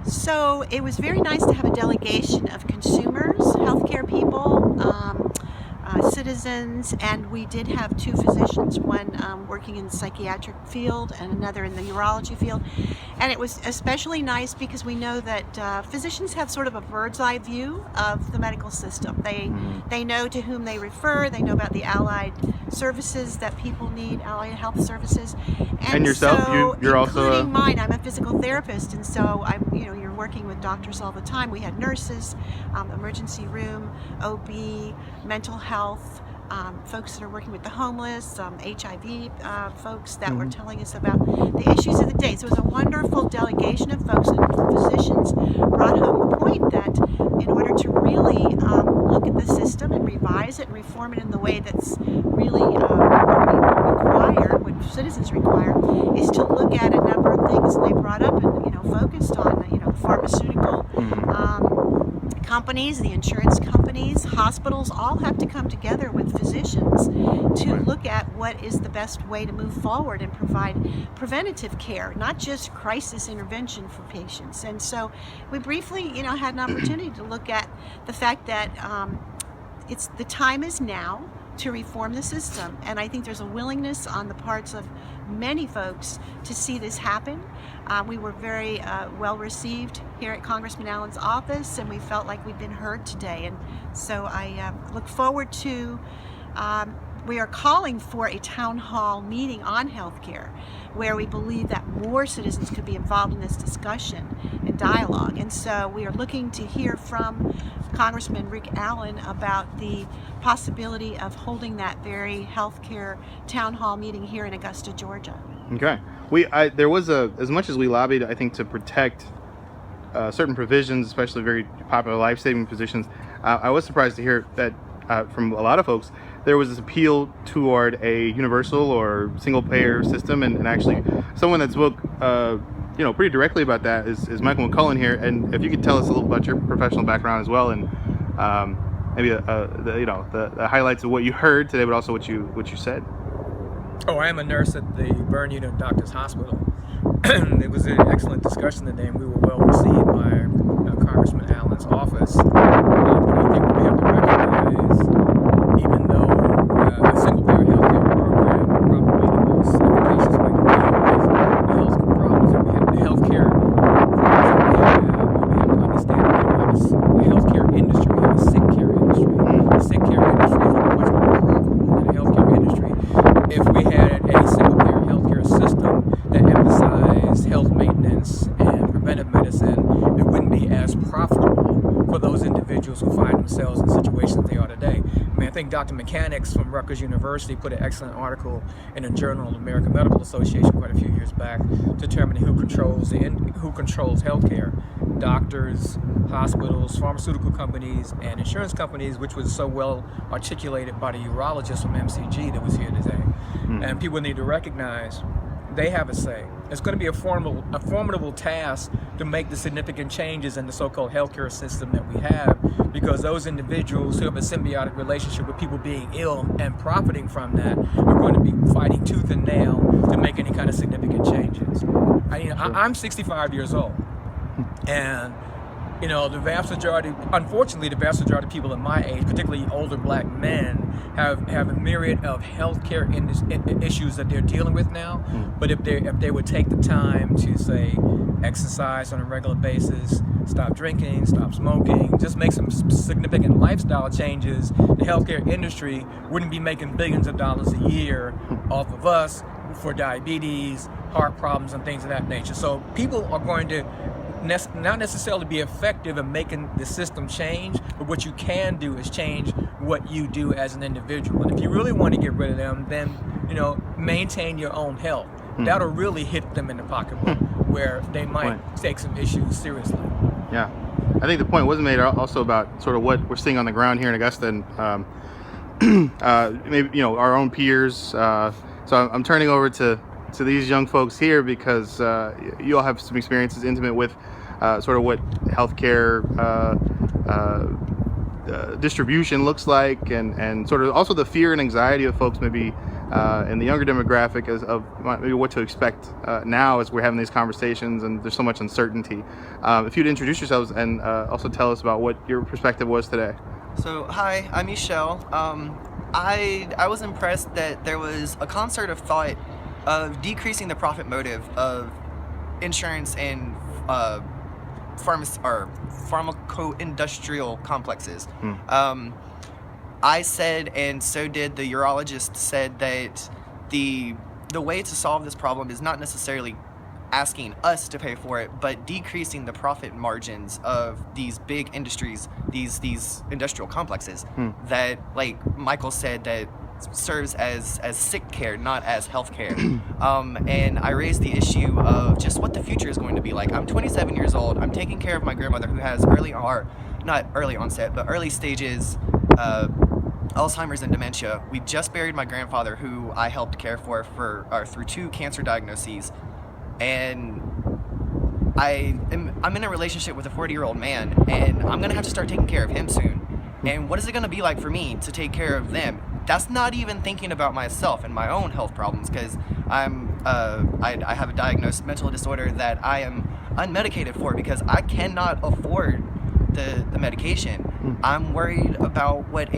So it was very nice to have a delegation of consumers, healthcare people, citizens, and we did have two physicians, one working in the psychiatric field and another in the urology field. And it was especially nice because we know that physicians have sort of a bird's eye view of the medical system. They know to whom they refer, they know about the allied services that people need, allied health services. And yourself, so, you're also including mine, I'm a physical therapist, and so you're working with doctors all the time. We had nurses, emergency room, OB, mental health, folks that are working with the homeless, HIV folks that were telling us about the issues of the day. So it was a wonderful delegation of folks, and physicians brought home the point that in order to really look at the system and revise it and reform it in the way that's really what citizens require, is to look at a number of things. And they brought up and focused on pharmaceutical companies, the insurance companies, hospitals all have to come together with physicians to look at what is the best way to move forward and provide preventative care, not just crisis intervention for patients. And so we briefly, had an opportunity to look at the fact that the time is now to reform the system, and I think there's a willingness on the parts of many folks to see this happen. We were very well received here at Congressman Allen's office, and we felt like we've been heard today. And so I look forward to, we are calling for a town hall meeting on healthcare, where we believe that more citizens could be involved in this discussion and dialogue. And so we are looking to hear from Congressman Rick Allen about the possibility of holding that very healthcare town hall meeting here in Augusta, Georgia. Okay. There was as much as we lobbied, I think, to protect certain provisions, especially very popular life-saving positions. I was surprised to hear that from a lot of folks, there was this appeal toward a universal or single-payer system, and actually, someone that spoke, pretty directly about that is Michael McCullen here. And if you could tell us a little about your professional background as well, and maybe the highlights of what you heard today, but also what you said. Oh, I am a nurse at the Burn Unit Doctors Hospital. It was an excellent discussion today, and we were well received by Congressman Allen's office. But I think we have to recognize, even though a single-payer healthcare program is probably the most efficacious way to deal with the health problems that we have, the healthcare problems that we have to understand that we don't have a healthcare industry, we have a sick care industry. The sick care industry is much more profitable than the healthcare industry. If we had a single-payer healthcare system that emphasized health maintenance and preventive medicine, it wouldn't be as profitable for those individuals who find themselves in situations they are today. I think Dr. Mechanics from Rutgers University put an excellent article in a journal of the American Medical Association quite a few years back, determining who controls healthcare: doctors, hospitals, pharmaceutical companies, and insurance companies, which was so well articulated by the urologist from MCG that was here today. And people need to recognize they have a say. It's going to be a formidable task to make the significant changes in the so-called healthcare system that we have, because those individuals who have a symbiotic relationship with people being ill and profiting from that are going to be fighting tooth and nail to make any kind of significant changes. I'm 65 years old, and the vast majority, unfortunately, the vast majority of people in my age, particularly older black men, have a myriad of healthcare issues that they're dealing with now. But if they would take the time to, say, exercise on a regular basis, stop drinking, stop smoking, just make some significant lifestyle changes, the healthcare industry wouldn't be making billions of dollars a year off of us for diabetes, heart problems, and things of that nature. So people are going to not necessarily be effective in making the system change, but what you can do is change what you do as an individual. And if you really want to get rid of them, then maintain your own health. That'll really hit them in the pocketbook, where they might take some issues seriously. Yeah, I think the point was made also about sort of what we're seeing on the ground here in Augusta, and maybe our own peers. So I'm turning over to these young folks here, because you all have some experiences intimate with sort of what healthcare distribution looks like, and sort of also the fear and anxiety of folks maybe and the younger demographic of maybe what to expect now as we're having these conversations and there's so much uncertainty. If you'd introduce yourselves and also tell us about what your perspective was today. So, hi, I'm Michelle. I was impressed that there was a concert of thought of decreasing the profit motive of insurance and pharmaco-industrial complexes. I said, and so did the urologist, said that the way to solve this problem is not necessarily asking us to pay for it, but decreasing the profit margins of these big industries, these industrial complexes that, like Michael said, that serves as sick care, not as health care. And I raised the issue of just what the future is going to be like. I'm 27 years old. I'm taking care of my grandmother who has not early onset, but early stages Alzheimer's and dementia. We just buried my grandfather, who I helped care for through 2 cancer diagnoses. And I'm in a relationship with a 40-year-old man, and I'm gonna have to start taking care of him soon. And what is it gonna be like for me to take care of them? That's not even thinking about myself and my own health problems, because I have a diagnosed mental disorder that I am unmedicated for because I cannot afford the medication. I'm worried about what